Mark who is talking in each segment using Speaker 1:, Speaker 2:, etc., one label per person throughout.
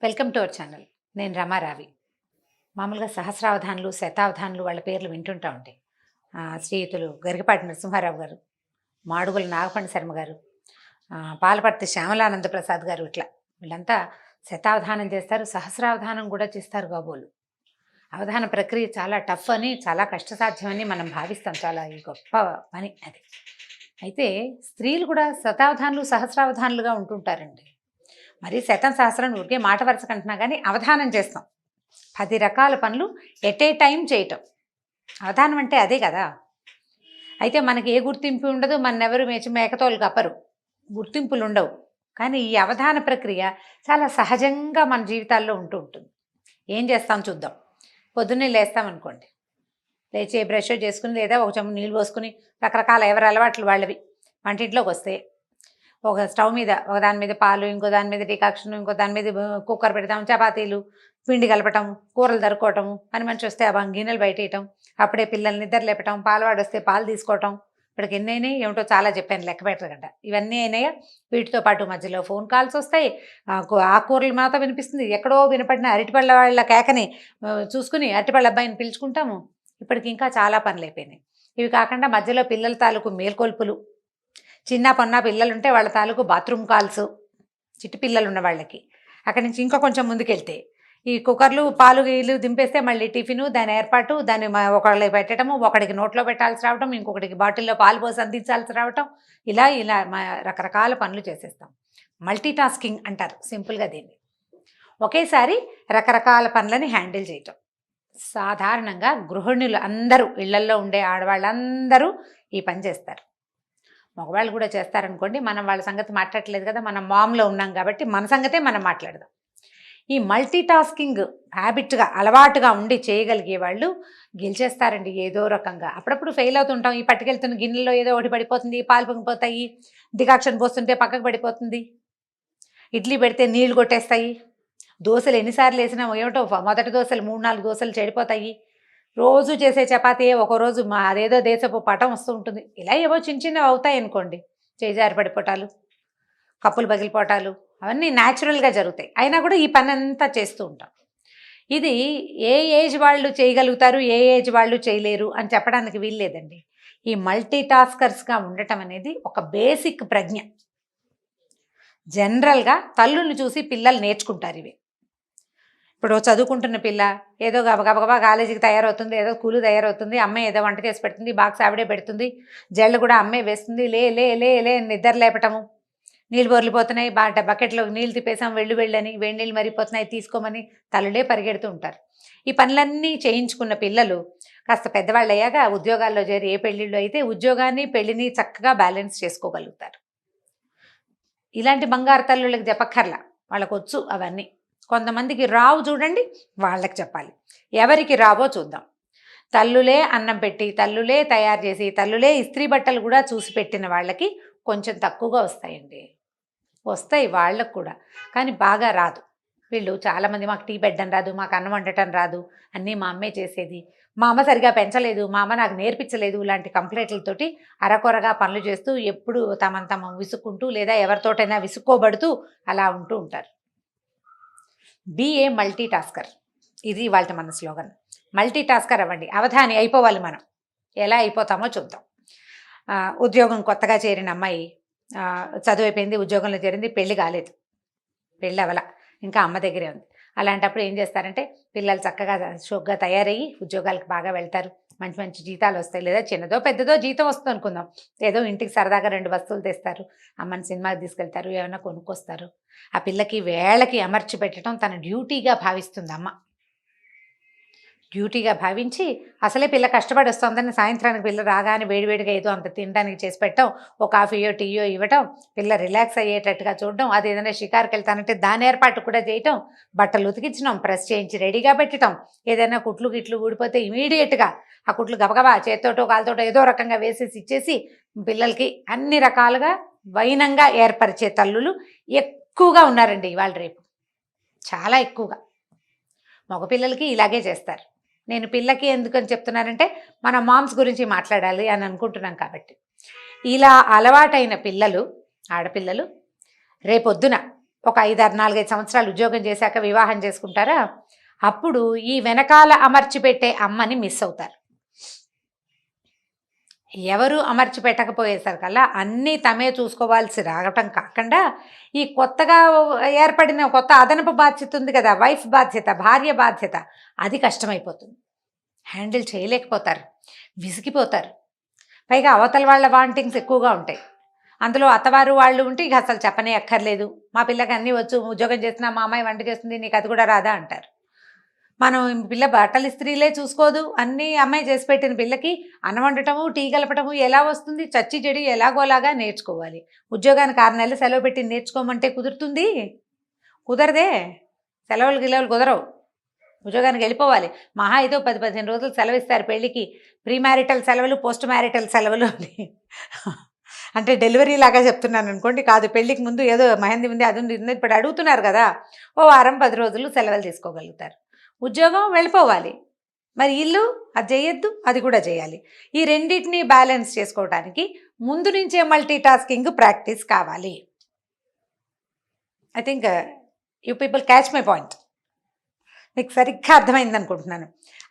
Speaker 1: Welcome to our channel. నేను రమారావి. మామూలుగా సహస్రావధానులు, శతావధానులు వాళ్ళ పేర్లు వింటుంటా ఉంటాయి. శ్రీయుతులు గరికపాటి నరసింహారావు గారు, మాడుగుల నాగపండి శర్మ గారు, పాలపర్తి శ్యామలానంద ప్రసాద్ గారు, ఇట్లా వీళ్ళంతా శతావధానం చేస్తారు, సహస్రావధానం కూడా చేస్తారు కాబోలు. అవధాన ప్రక్రియ చాలా టఫ్ అని, చాలా కష్టసాధ్యమని మనం భావిస్తాం. చాలా ఈ గొప్ప పని అది. అయితే స్త్రీలు కూడా శతావధానులు, సహస్రావధానులుగా ఉంటుంటారండి. మరి శతం సహస్రం ఊరికే మాట వరుసకు అంటున్నా కానీ అవధానం చేస్తాం. 10 రకాల పనులు ఎట్ ఏ టైం చేయటం అవధానం అంటే అదే కదా. అయితే మనకి ఏ గుర్తింపు ఉండదు, మనెవరు మేకతోలు కప్పరు, గుర్తింపులు ఉండవు. కానీ ఈ అవధాన ప్రక్రియ చాలా సహజంగా మన జీవితాల్లో ఉంటూ ఉంటుంది. ఏం చేస్తాం చూద్దాం. పొద్దున్నే లేస్తామనుకోండి, లేచి బ్రష్ చేసుకుని లేదా ఒక చెంబు నీళ్ళు పోసుకుని రకరకాల ఎవరి అలవాట్లు వాళ్ళవి వంటింట్లోకి వస్తే, ఒక స్టవ్ మీద ఒక దాని మీద పాలు, ఇంకో దాని మీద డికాక్షన్, ఇంకో దాని మీద కుక్కర్ పెడతాం, చపాతీలు పిండి కలపటం, కూరలు దరుకోవటము, పని మనిషి వస్తే ఆ గిన్నెలు బయటేయటం, అప్పుడే పిల్లల్ని నిద్ర లేపటం, పాలవాడు వస్తే పాలు తీసుకోవటం. ఇప్పటికి ఎన్ని అయినాయి ఏమిటో చాలా చెప్పాను, లెక్క పెట్టగంట. ఇవన్నీ అయినాయా? వీటితో పాటు మధ్యలో ఫోన్ కాల్స్ వస్తాయి, ఆకుకూరలు మాతో వినిపిస్తుంది, ఎక్కడో వినపడిన అరటిపళ్ళ వాళ్ళ కేకని చూసుకుని అరటిపళ్ళ అబ్బాయిని పిలుచుకుంటాము. ఇప్పటికి ఇంకా చాలా పనులు అయిపోయినాయి. ఇవి కాకుండా మధ్యలో పిల్లల తాలూకు మేల్కొల్పులు, చిన్న పొన్న పిల్లలుంటే వాళ్ళ తాలూకు బాత్రూమ్ కాల్స్, చిట్టి పిల్లలు ఉన్న వాళ్ళకి. అక్కడి నుంచి ఇంకా కొంచెం ముందుకెళ్తే ఈ కుక్కర్లు పాలు గీలు దింపేస్తే మళ్ళీ టిఫిను, దాని ఏర్పాటు, దాన్ని ఒకళ్ళకి పెట్టడము, ఒకడికి నోట్లో పెట్టాల్సి రావటం, ఇంకొకటికి బాటిల్లో పాలు పోసి అందించాల్సి రావటం, ఇలా ఇలా రకరకాల పనులు చేసేస్తాం. మల్టీ టాస్కింగ్ అంటారు సింపుల్గా దీన్ని. ఒకేసారి రకరకాల పనులని హ్యాండిల్ చేయటం. సాధారణంగా గృహిణులు అందరూ, ఇళ్లల్లో ఉండే ఆడవాళ్ళందరూ ఈ పని చేస్తారు. మగవాళ్ళు కూడా చేస్తారనుకోండి, మనం వాళ్ళ సంగతి మాట్లాడలేదు కదా, మనం మామ్లో ఉన్నాం కాబట్టి మన సంగతే మనం మాట్లాడదాం. ఈ మల్టీ టాస్కింగ్ హ్యాబిట్గా, అలవాటుగా ఉండి చేయగలిగే వాళ్ళు గెలిచేస్తారండి ఏదో రకంగా. అప్పుడప్పుడు ఫెయిల్ అవుతుంటాం. ఈ పట్టుకెళ్తున్న గిన్నెలో ఏదో ఒకటి పడిపోతుంది, పాలు పొంగిపోతాయి, డికాక్షన్ పోస్తుంటే పక్కకు పడిపోతుంది, ఇడ్లీ పెడితే నీళ్లు కొట్టేస్తాయి, దోశలు ఎన్నిసార్లు వేసినా ఏమిటో మొదటి దోశలు 3-4 దోశలు చెడిపోతాయి, రోజు చేసే చపాతీ ఒకరోజు అదేదో దేశపు పటం వస్తూ ఉంటుంది. ఇలా ఏవో చిన్న చిన్నవి అవుతాయి అనుకోండి, చేజారి పడిపోవటాలు, కప్పులు పగిలిపోవటాలు, అవన్నీ న్యాచురల్గా జరుగుతాయి. అయినా కూడా ఈ పని అంతా చేస్తూ ఉంటాం. ఇది ఏ ఏజ్ వాళ్ళు చేయగలుగుతారు, ఏ ఏజ్ వాళ్ళు చేయలేరు అని చెప్పడానికి వీల్లేదండి. ఈ మల్టీ టాస్కర్స్గా ఉండటం అనేది ఒక బేసిక్ ప్రజ్ఞ. జనరల్గా తల్లుల్ని చూసి పిల్లలు నేర్చుకుంటారు ఇవి. ఇప్పుడు చదువుకుంటున్న పిల్ల ఏదో గబగబా కాలేజీకి తయారవుతుంది, ఏదో స్కూలు తయారవుతుంది, అమ్మాయి ఏదో వంట చేసి పెడుతుంది, బాక్స్ ఆవిడే పెడుతుంది, జళ్ళు కూడా అమ్మాయి వేస్తుంది, లే లే లే లే నిద్ర లేపటము, నీళ్ళు బొర్లిపోతున్నాయి, బకెట్లో నీళ్ళు తిప్పేసాం, వెళ్ళని వేడి నీళ్ళు మరిపోతున్నాయి తీసుకోమని తల్లులే పరిగెడుతూ ఉంటారు. ఈ పనులన్నీ చేయించుకున్న పిల్లలు కాస్త పెద్దవాళ్ళు అయ్యాక ఉద్యోగాల్లో చేరి, ఏ పెళ్ళిళ్ళు అయితే ఉద్యోగాన్ని పెళ్ళిని చక్కగా బ్యాలెన్స్ చేసుకోగలుగుతారు. ఇలాంటి బంగారు తల్లులకు చెప్పక్కర్లా, వాళ్ళకు వచ్చు అవన్నీ. కొంతమందికి రావు చూడండి, వాళ్ళకి చెప్పాలి. ఎవరికి రావో చూద్దాం. తల్లులే అన్నం పెట్టి, తల్లులే తయారు చేసి, తల్లులే ఇస్త్రీ బట్టలు కూడా చూసి పెట్టిన వాళ్ళకి కొంచెం తక్కువగా వస్తాయండి. వస్తాయి వాళ్ళకు కూడా, కానీ బాగా రాదు. వీళ్ళు చాలామంది మాకు టీ పెట్టడం రాదు, మాకు అన్నం వండటం రాదు, అన్నీ మా అమ్మే చేసేది, మా అమ్మ సరిగా పెంచలేదు, మా అమ్మ నాకు నేర్పించలేదు, ఇలాంటి కంప్లైంట్లతోటి అరకొరగా పనులు చేస్తూ ఎప్పుడు తమ విసుక్కుంటూ లేదా ఎవరితోటైనా విసుక్కోబడుతూ అలా ఉంటూ ఉంటారు. బీ ఏ మల్టీ టాస్కర్, ఇది ఇవాళ మన స్లోగన్. మల్టీ టాస్కర్ అవ్వండి, అవధాని అయిపోవాలి. మనం ఎలా అయిపోతామో చూద్దాం. ఉద్యోగం కొత్తగా చేరిన అమ్మాయి చదువు అయిపోయింది, ఉద్యోగంలో చేరింది, పెళ్ళి కాలేదు, పెళ్ళి అవల, ఇంకా అమ్మ దగ్గరే ఉంది. అలాంటప్పుడు ఏం చేస్తారంటే, పిల్లలు చక్కగా షోగ్గా తయారయ్యి ఉద్యోగాలకు బాగా వెళ్తారు, మంచి మంచి జీతాలు వస్తాయి, లేదా చిన్నదో పెద్దదో జీతం వస్తుంది అనుకుందాం, ఏదో ఇంటికి సరదాగా 2 వస్తువులు తెస్తారు, అమ్మని సినిమాకి తీసుకెళ్తారు, ఏమైనా కొనుక్కొస్తారు. ఆ పిల్లకి వేళకి అమర్చి పెట్టడం తన డ్యూటీగా భావిస్తుంది అమ్మ. డ్యూటీగా భావించి అసలే పిల్ల కష్టపడి వస్తుందని సాయంత్రానికి పిల్ల రాగానే వేడివేడిగా ఏదో అంత తినడానికి చేసి పెట్టడం, ఒక కాఫీయో టీయో ఇవ్వటం, పిల్ల రిలాక్స్ అయ్యేటట్టుగా చూడడం, అది ఏదైనా షికారుకి వెళ్తానంటే దాని ఏర్పాటు కూడా చేయటం, బట్టలు ఉతికించడం, ప్రెస్ చేయించి రెడీగా పెట్టడం, ఏదైనా కుట్లు గిట్లు ఊడిపోతే ఇమీడియట్గా ఆ కుట్లు గబగబా చేత్తోటో కాలుతోటో ఏదో రకంగా వేసేసి ఇచ్చేసి పిల్లలకి అన్ని రకాలుగా వైనంగా ఏర్పరిచే తల్లులు ఎక్కువగా ఉన్నారండి ఇవాళ రేపు, చాలా ఎక్కువగా. మగపిల్లలకి ఇలాగే చేస్తారు. నేను పిల్లకి ఎందుకని చెప్తున్నానంటే, మన మామ్స్ గురించి మాట్లాడాలి అని అనుకుంటున్నాం కాబట్టి. ఇలా అలవాటైన పిల్లలు, ఆడపిల్లలు రేపొద్దున ఒక 4-5 సంవత్సరాలు ఉద్యోగం చేశాక వివాహం చేసుకుంటారా, అప్పుడు ఈ వెనకాల అమర్చి పెట్టే అమ్మని మిస్ అవుతారు. ఎవరు అమర్చి పెట్టకపోయేసరికల్లా అన్నీ తమే చూసుకోవాల్సి రావటం కాకుండా, ఈ కొత్తగా ఏర్పడిన కొత్త అదనపు బాధ్యత ఉంది కదా, వైఫ్ బాధ్యత, భార్య బాధ్యత, అది కష్టమైపోతుంది. హ్యాండిల్ చేయలేకపోతారు, విసిగిపోతారు. పైగా అవతల వాళ్ళ వాంటింగ్స్ ఎక్కువగా ఉంటాయి. అందులో అత్తవారు వాళ్ళు ఉంటే ఇక అసలు చెప్పనే అక్కర్లేదు. మా పిల్లకి అన్నీ వచ్చు, ఉద్యోగం చేసినా మా అమ్మాయి వంట చేస్తుంది, నీకు అది కూడా రాదా అంటారు. మనం పిల్ల బట్టలు ఇస్త్రీలే చూసుకోదు, అన్నీ అమ్మాయి చేసి పెట్టిన పిల్లకి అన్నం వండటము, టీ కలపటము ఎలా వస్తుంది? చచ్చి చెడి ఎలాగోలాగా నేర్చుకోవాలి. ఉద్యోగానికి 6 నెలలు సెలవు పెట్టి నేర్చుకోమంటే కుదురుతుంది? కుదరదే. సెలవులు గిలవులు కుదరవు. ఉద్యోగానికి వెళ్ళిపోవాలి. మహా అయితే 10-15 రోజులు సెలవు ఇస్తారు పెళ్ళికి. ప్రీ మ్యారిటల్ సెలవులు, పోస్ట్ మ్యారిటల్ సెలవులు అని. అంటే డెలివరీ లాగా చెప్తున్నాను అనుకోండి, కాదు, పెళ్ళికి ముందు ఏదో మెహందీ ఉంది, అది ఉంది, ఇప్పుడు అడుగుతున్నారు కదా, ఓ వారం 10 రోజులు సెలవులు తీసుకోగలుగుతారు. ఉద్యోగం వెళ్ళిపోవాలి, మరి ఇల్లు అది చేయొద్దు, అది కూడా చేయాలి. ఈ రెండింటినీ బ్యాలెన్స్ చేసుకోవడానికి ముందు నుంచే మల్టీ టాస్కింగ్ ప్రాక్టీస్ కావాలి. I think you people catch my point. మీకు సరిగ్గా అర్థమైంది అనుకుంటున్నాను.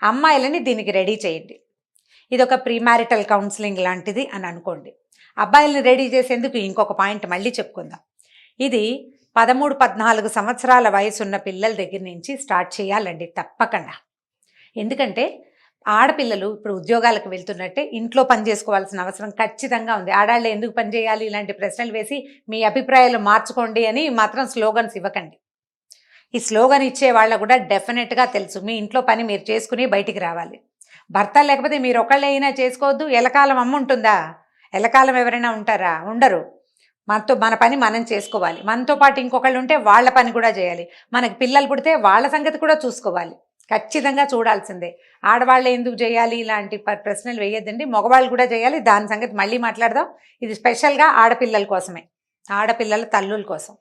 Speaker 1: అమ్మాయిలని దీనికి రెడీ చేయండి. ఇది ఒక ప్రీ మ్యారిటల్ కౌన్సిలింగ్ లాంటిది అని అనుకోండి. అబ్బాయిలని రెడీ చేసేందుకు ఇంకొక పాయింట్ మళ్ళీ చెప్పుకుందాం. ఇది 13-14 సంవత్సరాల వయసున్న పిల్లల దగ్గర నుంచి స్టార్ట్ చేయాలండి తప్పకుండా. ఎందుకంటే ఆడపిల్లలు ఇప్పుడు ఉద్యోగాలకు వెళ్తున్నట్టే ఇంట్లో పని చేసుకోవాల్సిన అవసరం ఖచ్చితంగా ఉంది. ఆడాళ్ళు ఎందుకు పని చేయాలి ఇలాంటి ప్రశ్నలు వేసి మీ అభిప్రాయాలు మార్చుకోండి అని మాత్రం స్లోగన్స్ ఇవ్వకండి. ఈ స్లోగన్ ఇచ్చే వాళ్ళకు కూడా డెఫినెట్గా తెలుసు మీ ఇంట్లో పని మీరు చేసుకుని బయటికి రావాలి. భర్త లేకపోతే మీరు ఒకళ్ళే అయినా చేసుకోవద్దు. ఎలకాలం అమ్మ ఉంటుందా? ఎలకాలం ఎవరైనా ఉంటారా? ఉండరు. మన పని మనం చేసుకోవాలి. మనతో పాటు ఇంకొకళ్ళు ఉంటే వాళ్ళ పని కూడా చేయాలి. మనకి పిల్లలు పుడితే వాళ్ళ సంగతి కూడా చూసుకోవాలి. ఖచ్చితంగా చూడాల్సిందే. ఆడవాళ్ళు ఎందుకు చేయాలి ఇలాంటి ప్రశ్నలు వేయద్దండి, మగవాళ్ళు కూడా చేయాలి. దాని సంగతి మళ్ళీ మాట్లాడదాం. ఇది స్పెషల్గా ఆడపిల్లల కోసమే, ఆడపిల్లల తల్లుల కోసం.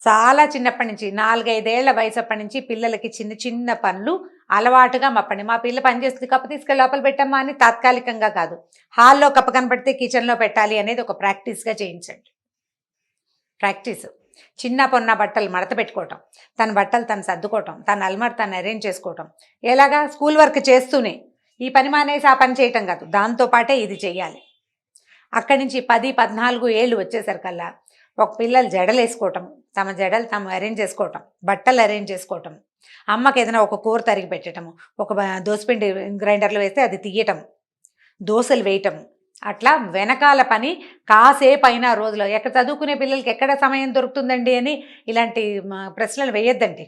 Speaker 1: చాలా చిన్నప్పటి నుంచి 4-5 ఏళ్ల వయసు అప్పటి నుంచి పిల్లలకి చిన్న చిన్న పనులు అలవాటుగా మప్పండి. మా పిల్ల పని చేస్తుంది, కప్పు తీసుకెళ్ళి లోపల పెట్టమ్మా అని తాత్కాలికంగా కాదు, హాల్లో కప్పు కనపడితే కిచెన్లో పెట్టాలి అనేది ఒక ప్రాక్టీస్గా చేయించండి. ప్రాక్టీస్. చిన్న పొన్న బట్టలు మడత పెట్టుకోవటం, తన బట్టలు తను సర్దుకోవటం, తన అల్మార్ తను అరేంజ్ చేసుకోవటం. ఎలాగా? స్కూల్ వర్క్ చేస్తూనే. ఈ పని మానేసి ఆ పని చేయటం కాదు, దాంతోపాటే ఇది చెయ్యాలి. అక్కడి నుంచి 10-14 ఏళ్ళు వచ్చేసరికల్లా ఒక పిల్లలు జడలు వేసుకోవటం, తమ జడలు తాము అరేంజ్ చేసుకోవటం, బట్టలు అరేంజ్ చేసుకోవటం, అమ్మకి ఏదైనా ఒక కూర తరిగి పెట్టడము, ఒక దోసపిండి గ్రైండర్లో వేస్తే అది తీయటం, దోశలు వేయటం, అట్లా వెనకాల పని కాసేపు అయినా రోజులో. ఎక్కడ చదువుకునే పిల్లలకి ఎక్కడ సమయం దొరుకుతుందండి అని ఇలాంటి ప్రశ్నలు వేయొద్దండి.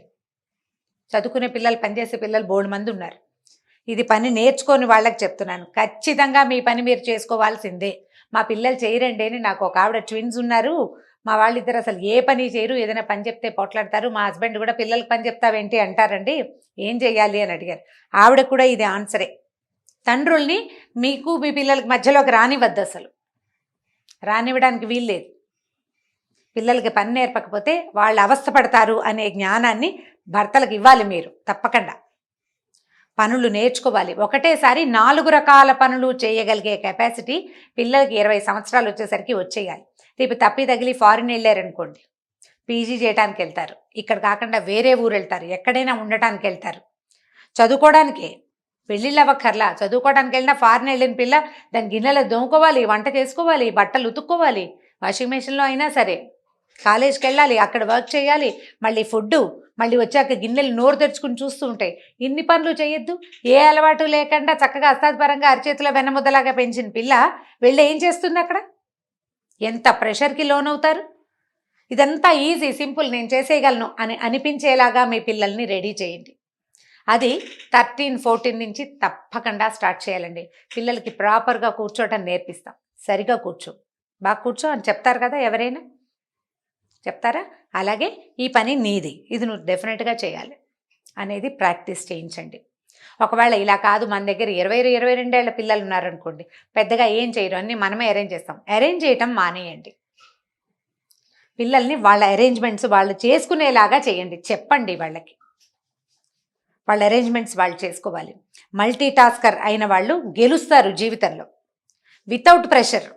Speaker 1: చదువుకునే పిల్లలు, పనిచేసే పిల్లలు బోల్డ్ మంది ఉన్నారు. ఇది పని నేర్చుకొని వాళ్ళకి చెప్తున్నాను. ఖచ్చితంగా మీ పని మీరు చేసుకోవాల్సిందే. మా పిల్లలు చేయరండి అని నాకు ఒక ఆవిడ ట్విన్స్ ఉన్నారు, మా వాళ్ళిద్దరు అసలు ఏ పని చేయరు, ఏదైనా పని చెప్తే పోట్లాడతారు. మా హస్బెండ్ కూడా పిల్లలకి పని చెప్తావేంటి అంటారండి, ఏం చెయ్యాలి అని అడిగారు. ఆవిడ కూడా ఇది ఆన్సరే. తండ్రుల్ని మీకు మీ పిల్లలకి మధ్యలోకి రానివద్దు, అసలు రానివ్వడానికి వీల్లేదు. పిల్లలకి పని నేర్పకపోతే వాళ్ళు అవస్థపడతారు అనే జ్ఞానాన్ని భర్తలకు ఇవ్వాలి మీరు తప్పకుండా. పనులు నేర్చుకోవాలి. ఒకటేసారి 4 రకాల పనులు చేయగలిగే కెపాసిటీ పిల్లలకి 20 సంవత్సరాలు వచ్చేసరికి వచ్చేయాలి. రేపు తప్పి తగిలి ఫారిన్ వెళ్ళారనుకోండి, పీజీ చేయడానికి వెళ్తారు, ఇక్కడ కాకుండా వేరే ఊరు వెళ్తారు, ఎక్కడైనా ఉండటానికి వెళ్తారు, చదువుకోవడానికే. పెళ్ళిళ్ళు అవ్వక్కర్లా, చదువుకోవడానికి వెళ్ళినా ఫారిన్ వెళ్ళిన పిల్ల దాని గిన్నెలు దోముకోవాలి, వంట చేసుకోవాలి, బట్టలు ఉతుక్కోవాలి, వాషింగ్ మెషిన్లో అయినా సరే, కాలేజ్కి వెళ్ళాలి, అక్కడ వర్క్ చేయాలి, మళ్ళీ ఫుడ్డు, మళ్ళీ వచ్చాక గిన్నెలు నోరు తెరుచుకుని చూస్తూ ఉంటాయి. ఇన్ని పనులు చేయొద్దు. ఏ అలవాటు లేకుండా చక్కగా అస్తాద్పరంగా అరిచేతిలో వెన్నముద్దలాగా పెంచిన పిల్ల వెళ్ళి ఏం చేస్తుంది అక్కడ? ఎంత ప్రెషర్కి లోనవుతారు. ఇదంతా ఈజీ, సింపుల్, నేను చేసేయగలను అని అనిపించేలాగా మీ పిల్లల్ని రెడీ చేయండి. అది 13-14 నుంచి తప్పకుండా స్టార్ట్ చేయాలండి. పిల్లలకి ప్రాపర్గా కూర్చోవటం నేర్పిస్తాం. సరిగా కూర్చో, బాగా కూర్చో అని చెప్తారు కదా, ఎవరైనా చెప్తారా? అలాగే ఈ పని నీది, ఇది నువ్వు డెఫినెట్గా చేయాలి అనేది ప్రాక్టీస్ చేయించండి. ఒకవేళ ఇలా కాదు, మన దగ్గర 20-22 ఏళ్ల పిల్లలు ఉన్నారనుకోండి, పెద్దగా ఏం చేయరు, అన్నీ మనమే అరేంజ్ చేస్తాం. అరేంజ్ చేయటం మానేయండి. పిల్లల్ని వాళ్ళ అరేంజ్మెంట్స్ వాళ్ళు చేసుకునేలాగా చేయండి. చెప్పండి వాళ్ళకి, వాళ్ళ అరేంజ్మెంట్స్ వాళ్ళు చేసుకోవాలి. మల్టీ టాస్కర్ అయిన వాళ్ళు గెలుస్తారు జీవితంలో వితౌట్ ప్రెషర్.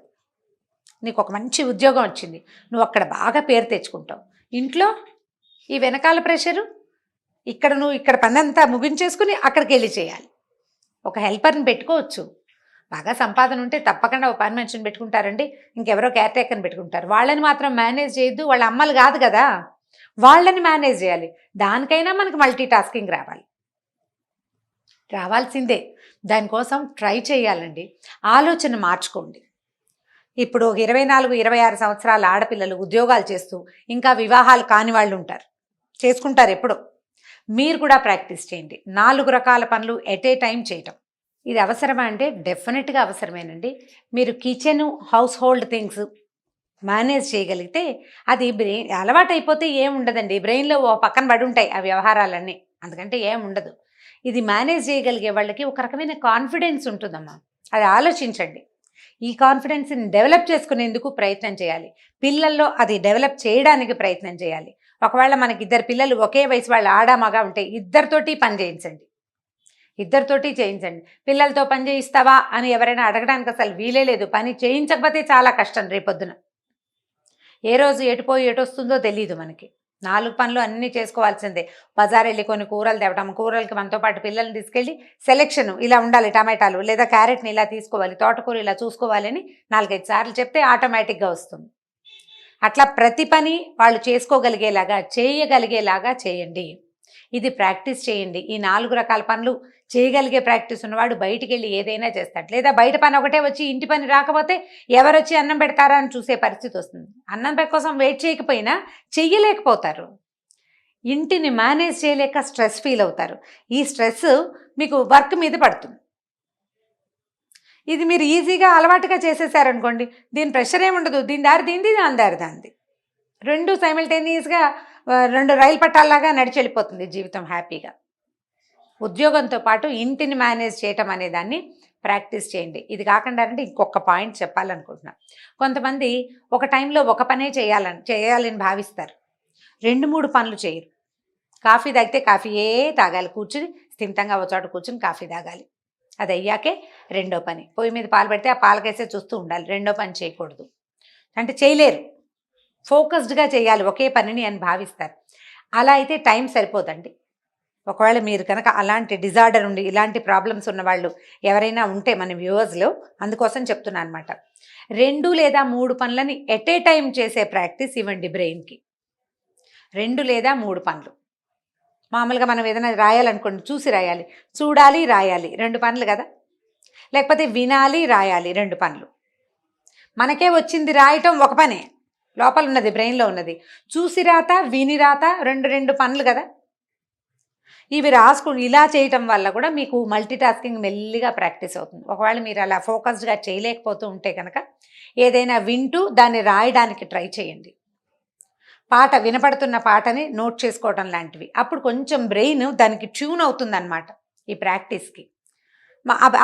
Speaker 1: నీకు ఒక మంచి ఉద్యోగం వచ్చింది, నువ్వు అక్కడ బాగా పేరు తెచ్చుకుంటావు. ఇంట్లో ఈ వెనకాల ప్రెషరు, ఇక్కడ నువ్వు ఇక్కడ పనంతా ముగించేసుకుని అక్కడికి వెళ్ళి చేయాలి. ఒక హెల్పర్ని పెట్టుకోవచ్చు. బాగా సంపాదన ఉంటే తప్పకుండా ఒక పని మనిషిని పెట్టుకుంటారండి, ఇంకెవరో కేర్ టేకర్ని పెట్టుకుంటారు. వాళ్ళని మాత్రం మేనేజ్ చేయొద్దు, వాళ్ళ అమ్మలు కాదు కదా, వాళ్ళని మేనేజ్ చేయాలి. దానికైనా మనకు మల్టీ టాస్కింగ్ రావాల్సిందే. దానికోసం ట్రై చేయాలండి. ఆలోచన మార్చుకోండి. ఇప్పుడు 24, 26 సంవత్సరాల ఆడపిల్లలు ఉద్యోగాలు చేస్తూ ఇంకా వివాహాలు కాని వాళ్ళు ఉంటారు, చేసుకుంటారు ఎప్పుడో. మీరు కూడా ప్రాక్టీస్ చేయండి 4 రకాల పనులు ఎట్ ఏ టైం చేయటం. ఇది అవసరమా అంటే డెఫినెట్గా అవసరమేనండి. మీరు kitchen, house hold things manage చేయగలిగితే అది బ్రెయిన్ అలవాటు అయిపోతే ఏం ఉండదండి. బ్రెయిన్లో ఓ పక్కన పడి ఉంటాయి ఆ వ్యవహారాలన్నీ, అందుకంటే ఏం ఉండదు. ఇది మేనేజ్ చేయగలిగే వాళ్ళకి ఒక రకమైన కాన్ఫిడెన్స్ ఉంటుందమ్మా. అది ఆలోచించండి. ఈ కాన్ఫిడెన్స్ని డెవలప్ చేసుకునేందుకు ప్రయత్నం చేయాలి. పిల్లల్లో అది డెవలప్ చేయడానికి ప్రయత్నం చేయాలి. ఒకవేళ మనకి 2 పిల్లలు ఒకే వయసు వాళ్ళు ఆడ మగ ఉంటే ఇద్దరితోటి పని చేయించండి. పిల్లలతో పని చేయిస్తావా అని ఎవరైనా అడగడానికి అసలు వీలే లేదు. పని చేయించకపోతే చాలా కష్టం రేపొద్దున. ఏ రోజు ఎటుపోయి ఎటొస్తుందో తెలియదు మనకి. 4 పనులు అన్నీ చేసుకోవాల్సిందే. బజార్ వెళ్ళి కొన్ని కూరలు తేవటం, కూరలకి మనతో పాటు పిల్లల్ని తీసుకెళ్ళి సెలెక్షన్ ఇలా ఉండాలి, టమాటాలు లేదా క్యారెట్ని ఇలా తీసుకోవాలి, తోటకూర ఇలా చూసుకోవాలని 4-5 సార్లు చెప్తే ఆటోమేటిక్గా వస్తుంది. అట్లా ప్రతి పని వాళ్ళు చేసుకోగలిగేలాగా చేయగలిగేలాగా చేయండి. ఇది ప్రాక్టీస్ చేయండి. ఈ 4 రకాల పనులు చేయగలిగే ప్రాక్టీస్ ఉన్నవాడు బయటికి వెళ్ళి ఏదైనా చేస్తాడు. లేదా బయట పని ఒకటే వచ్చి ఇంటి పని రాకపోతే ఎవరొచ్చి అన్నం పెడతారా అని చూసే పరిస్థితి వస్తుంది. అన్నం కోసం వెయిట్ చేయకపోయినా చెయ్యలేకపోతారు. ఇంటిని మేనేజ్ చేయలేక స్ట్రెస్ ఫీల్ అవుతారు. ఈ స్ట్రెస్ మీకు వర్క్ మీద పడుతుంది. ఇది మీరు ఈజీగా అలవాటుగా చేసేసారనుకోండి, దీని ప్రెషర్ ఏముండదు. దీని దారి దీంది, దాని దారి దాంది. 2 సైమిల్టేనియస్గా 2 రైలు పట్టాల్లాగా నడిచి వెళ్ళిపోతుంది జీవితం హ్యాపీగా. ఉద్యోగంతో పాటు ఇంటిని మేనేజ్ చేయటం అనే దాన్ని ప్రాక్టీస్ చేయండి. ఇది కాకుండా అంటే ఇంకొక పాయింట్ చెప్పాలనుకుంటున్నా. కొంతమంది ఒక టైంలో ఒక పనే చేయాలని భావిస్తారు. 2-3 పనులు చేయరు. కాఫీ తాగితే కాఫీయే తాగాలి, కూర్చుని స్థిమితంగా ఒక చోట కూర్చుని కాఫీ తాగాలి. అది అయ్యాకే రెండో పని. పొయ్యి మీద పాలు పెడితే ఆ పాలకేసే చూస్తూ ఉండాలి, రెండో పని చేయకూడదు. అంటే చేయలేరు. ఫోకస్డ్గా చేయాలి ఒకే పనిని అని భావిస్తారు. అలా అయితే టైం సరిపోదండి. ఒకవేళ మీరు కనుక అలాంటి డిజార్డర్ ఉండి ఇలాంటి ప్రాబ్లమ్స్ ఉన్నవాళ్ళు ఎవరైనా ఉంటే మన వ్యూవర్స్లో, అందుకోసం చెప్తున్నా అనమాట. 2 లేదా 3 పనులని ఎట్ ఏ టైం చేసే ప్రాక్టీస్ ఇవ్వండి బ్రెయిన్కి. 2 లేదా 3 పనులు. మామూలుగా మనం ఏదైనా రాయాలనుకోండి, చూసి రాయాలి, చూడాలి, రాయాలి, 2 పనులు కదా. లేకపోతే వినాలి, రాయాలి, 2 పనులు. మనకే వచ్చింది రాయటం ఒక పనే, లోపల ఉన్నది బ్రెయిన్లో ఉన్నది. చూసి రాత, విని రాత, 2 పనులు కదా. ఇవి రాసుకుని ఇలా చేయటం వల్ల కూడా మీకు మల్టీ టాస్కింగ్ మెల్లిగా ప్రాక్టీస్ అవుతుంది. ఒకవేళ మీరు అలా ఫోకస్డ్గా చేయలేకపోతూ ఉంటే కనుక ఏదైనా వింటూ దాన్ని రాయడానికి ట్రై చేయండి. పాట వినపడుతున్న పాటని నోట్ చేసుకోవడం లాంటివి. అప్పుడు కొంచెం బ్రెయిన్ దానికి ట్యూన్ అవుతుందన్నమాట ఈ ప్రాక్టీస్కి.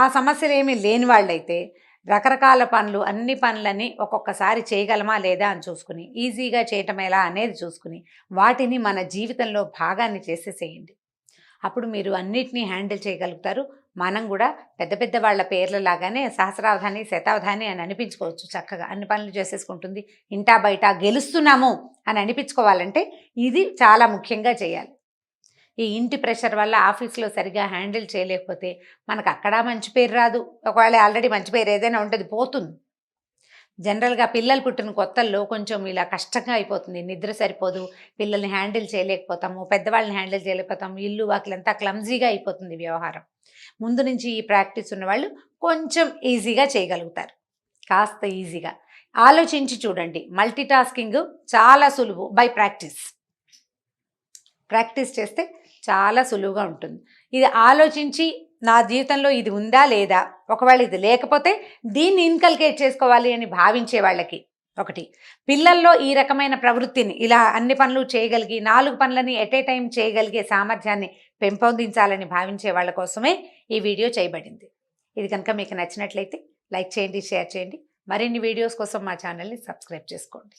Speaker 1: ఆ సమస్యలు ఏమీ లేని వాళ్ళైతే రకరకాల పనులు, అన్ని పనులని ఒక్కొక్కసారి చేయగలమా లేదా అని చూసుకుని, ఈజీగా చేయటం ఎలా అనేది చూసుకుని వాటిని మన జీవితంలో భాగాన్ని చేసేసేయండి. అప్పుడు మీరు అన్నిటినీ హ్యాండిల్ చేయగలుగుతారు. మనం కూడా పెద్ద పెద్ద వాళ్ళ పేర్లలాగానే సహస్రావధాని, శతావధాని అని అనిపించుకోవచ్చు. చక్కగా అన్ని పనులు చేసేసుకుంటుంది, ఇంటా బయట గెలుస్తున్నాము అని అనిపించుకోవాలంటే ఇది చాలా ముఖ్యంగా చేయాలి. ఈ ఇంటి ప్రెషర్ వల్ల ఆఫీస్లో సరిగా హ్యాండిల్ చేయలేకపోతే మనకు అక్కడ మంచి పేరు రాదు. ఒకవేళ ఆల్రెడీ మంచి పేరు ఏదైనా ఉంటుంది, పోతుంది. జనరల్గా పిల్లలు పుట్టిన కొత్తల్లో కొంచెం ఇలా కష్టంగా అయిపోతుంది. నిద్ర సరిపోదు, పిల్లల్ని హ్యాండిల్ చేయలేకపోతాము, పెద్దవాళ్ళని హ్యాండిల్ చేయలేకపోతాము, ఇల్లు వాకిలంతా క్లమ్జీగా అయిపోతుంది వ్యవహారం. ముందు నుంచి ఈ ప్రాక్టీస్ ఉన్నవాళ్ళు కొంచెం ఈజీగా చేయగలుగుతారు. కాస్త ఈజీగా ఆలోచించి చూడండి. మల్టీ టాస్కింగ్ చాలా సులువు బై ప్రాక్టీస్ చేస్తే చాలా సులువుగా ఉంటుంది. ఇది ఆలోచించి నా జీవితంలో ఇది ఉందా లేదా, ఒకవేళ ఇది లేకపోతే దీన్ని ఇన్కల్కేట్ చేసుకోవాలి అని భావించే వాళ్ళకి ఒకటి. పిల్లల్లో ఈ రకమైన ప్రవృత్తిని ఇలా అన్ని పనులు చేయగలిగి 4 పనులని ఎట్ ఏ టైం చేయగలిగే సామర్థ్యాన్ని పెంపొందించాలని భావించే వాళ్ళ కోసమే ఈ వీడియో చేయబడింది. ఇది కనుక మీకు నచ్చినట్లయితే లైక్ చేయండి, షేర్ చేయండి. మరిన్ని వీడియోస్ కోసం మా ఛానల్ని సబ్స్క్రైబ్ చేసుకోండి.